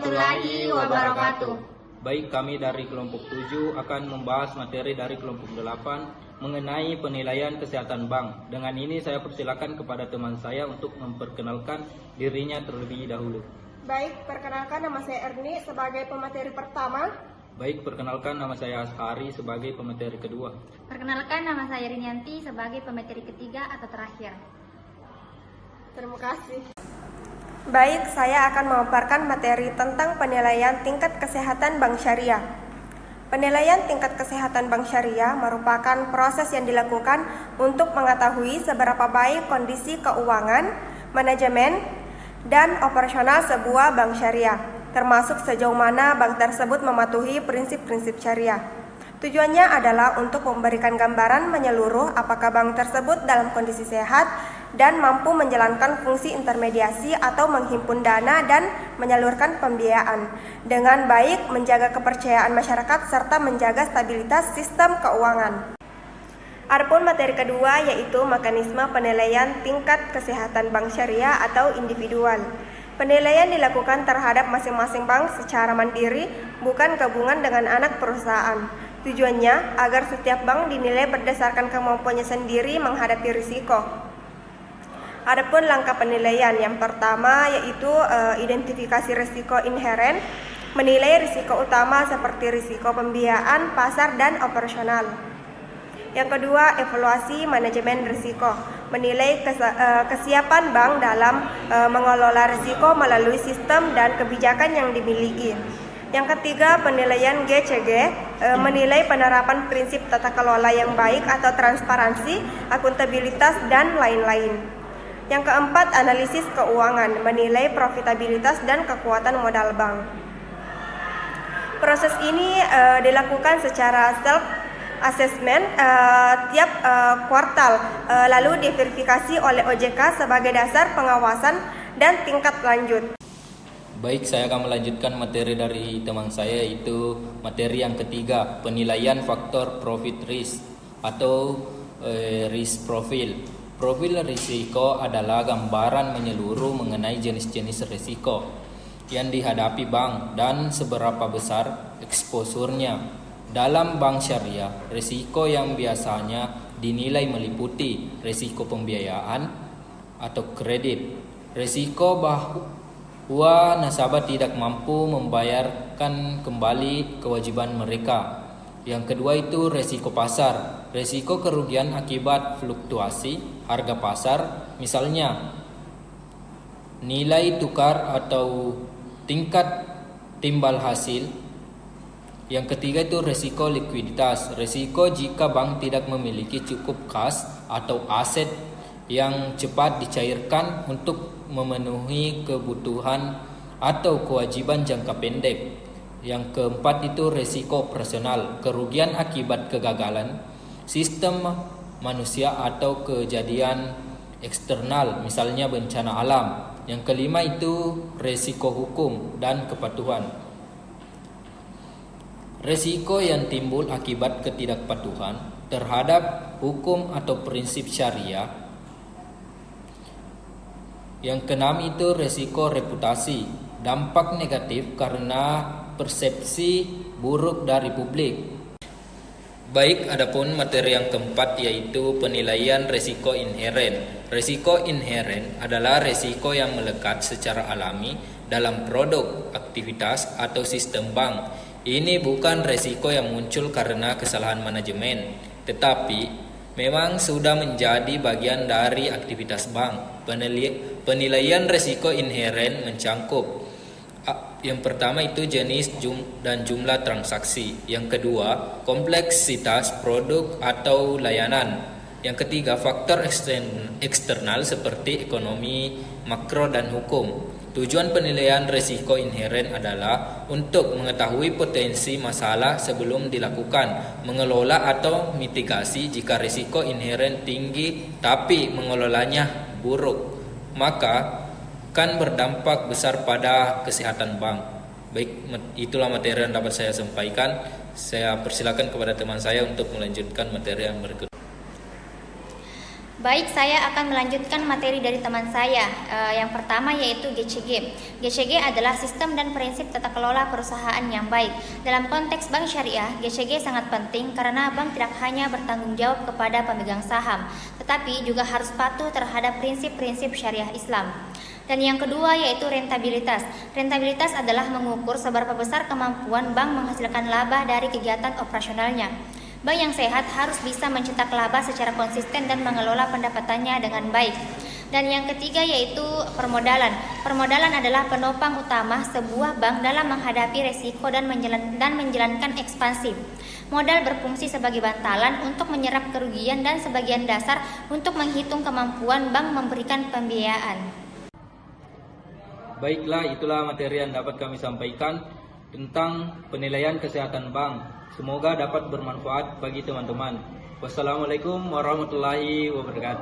warahmatullahi wabarakatuh. Baik, kami dari kelompok 7 akan membahas materi dari kelompok 8 mengenai penilaian kesehatan bank. Dengan ini saya persilakan kepada teman saya untuk memperkenalkan dirinya terlebih dahulu. Baik, perkenalkan nama saya Erni sebagai pemateri pertama. Baik, perkenalkan nama saya Ashari sebagai pemateri kedua. Perkenalkan nama saya Rinianti sebagai pemateri ketiga atau terakhir. Terima kasih. Baik, saya akan memaparkan materi tentang penilaian tingkat kesehatan bank syariah. Penilaian tingkat kesehatan bank syariah merupakan proses yang dilakukan untuk mengetahui seberapa baik kondisi keuangan, manajemen, dan operasional sebuah bank syariah, termasuk sejauh mana bank tersebut mematuhi prinsip-prinsip syariah. Tujuannya adalah untuk memberikan gambaran menyeluruh apakah bank tersebut dalam kondisi sehat dan mampu menjalankan fungsi intermediasi atau menghimpun dana dan menyalurkan pembiayaan dengan baik, menjaga kepercayaan masyarakat serta menjaga stabilitas sistem keuangan. Adapun materi kedua yaitu mekanisme penilaian tingkat kesehatan bank syariah atau individual. Penilaian dilakukan terhadap masing-masing bank secara mandiri, bukan gabungan dengan anak perusahaan. Tujuannya agar setiap bank dinilai berdasarkan kemampuannya sendiri menghadapi risiko. Adapun langkah penilaian yang pertama yaitu identifikasi risiko inheren, menilai risiko utama seperti risiko pembiayaan, pasar, dan operasional. Yang kedua, evaluasi manajemen risiko, menilai kesiapan bank dalam mengelola risiko melalui sistem dan kebijakan yang dimiliki. Yang ketiga, penilaian GCG, menilai penerapan prinsip tata kelola yang baik atau transparansi, akuntabilitas, dan lain-lain. Yang keempat, analisis keuangan, menilai profitabilitas dan kekuatan modal bank. Proses ini dilakukan secara self-assessment tiap kuartal, lalu diverifikasi oleh OJK sebagai dasar pengawasan dan tingkat lanjut. Baik, saya akan melanjutkan materi dari teman saya, yaitu materi yang ketiga, penilaian faktor profit risk atau risk profile. Profil risiko adalah gambaran menyeluruh mengenai jenis-jenis risiko yang dihadapi bank dan seberapa besar eksposurnya. Dalam bank syariah, risiko yang biasanya dinilai meliputi risiko pembiayaan atau kredit, risiko bahwa nasabah tidak mampu membayarkan kembali kewajiban mereka. Yang kedua itu risiko pasar, risiko kerugian akibat fluktuasi harga pasar, misalnya nilai tukar atau tingkat timbal hasil. Yang ketiga itu risiko likuiditas, risiko jika bank tidak memiliki cukup kas atau aset yang cepat dicairkan untuk memenuhi kebutuhan atau kewajiban jangka pendek. Yang keempat itu risiko operasional, kerugian akibat kegagalan sistem manusia atau kejadian eksternal, misalnya bencana alam. Yang kelima itu risiko hukum dan kepatuhan, risiko yang timbul akibat ketidakpatuhan terhadap hukum atau prinsip syariah. Yang keenam itu risiko reputasi, dampak negatif karena persepsi buruk dari publik. Baik, adapun materi yang keempat yaitu penilaian risiko inheren. Risiko inheren adalah risiko yang melekat secara alami dalam produk, aktivitas, atau sistem bank. Ini bukan risiko yang muncul karena kesalahan manajemen, tetapi memang sudah menjadi bagian dari aktivitas bank. Penilaian risiko inheren mencangkup yang pertama itu jenis dan jumlah transaksi. Yang kedua, kompleksitas produk atau layanan. Yang ketiga, faktor eksternal seperti ekonomi, makro, dan hukum. Tujuan penilaian risiko inheren adalah untuk mengetahui potensi masalah sebelum dilakukan, mengelola atau mitigasi jika risiko inheren tinggi tapi mengelolanya buruk, maka kan berdampak besar pada kesehatan bank. Baik, itulah materi yang dapat saya sampaikan. Saya persilakan kepada teman saya untuk melanjutkan materi yang berikut. Baik, saya akan melanjutkan materi dari teman saya. Yang pertama yaitu GCG. GCG adalah sistem dan prinsip tata kelola perusahaan yang baik. Dalam konteks bank syariah, GCG sangat penting karena bank tidak hanya bertanggung jawab kepada pemegang saham, tetapi juga harus patuh terhadap prinsip-prinsip syariah Islam. Dan yang kedua yaitu rentabilitas. Rentabilitas adalah mengukur seberapa besar kemampuan bank menghasilkan laba dari kegiatan operasionalnya. Bank yang sehat harus bisa mencetak laba secara konsisten dan mengelola pendapatannya dengan baik. Dan yang ketiga yaitu permodalan. Permodalan adalah penopang utama sebuah bank dalam menghadapi resiko dan menjalankan ekspansi. Modal berfungsi sebagai bantalan untuk menyerap kerugian dan sebagian dasar untuk menghitung kemampuan bank memberikan pembiayaan. Baiklah, itulah materi yang dapat kami sampaikan tentang penilaian kesehatan bank. Semoga dapat bermanfaat bagi teman-teman. Wassalamualaikum warahmatullahi wabarakatuh.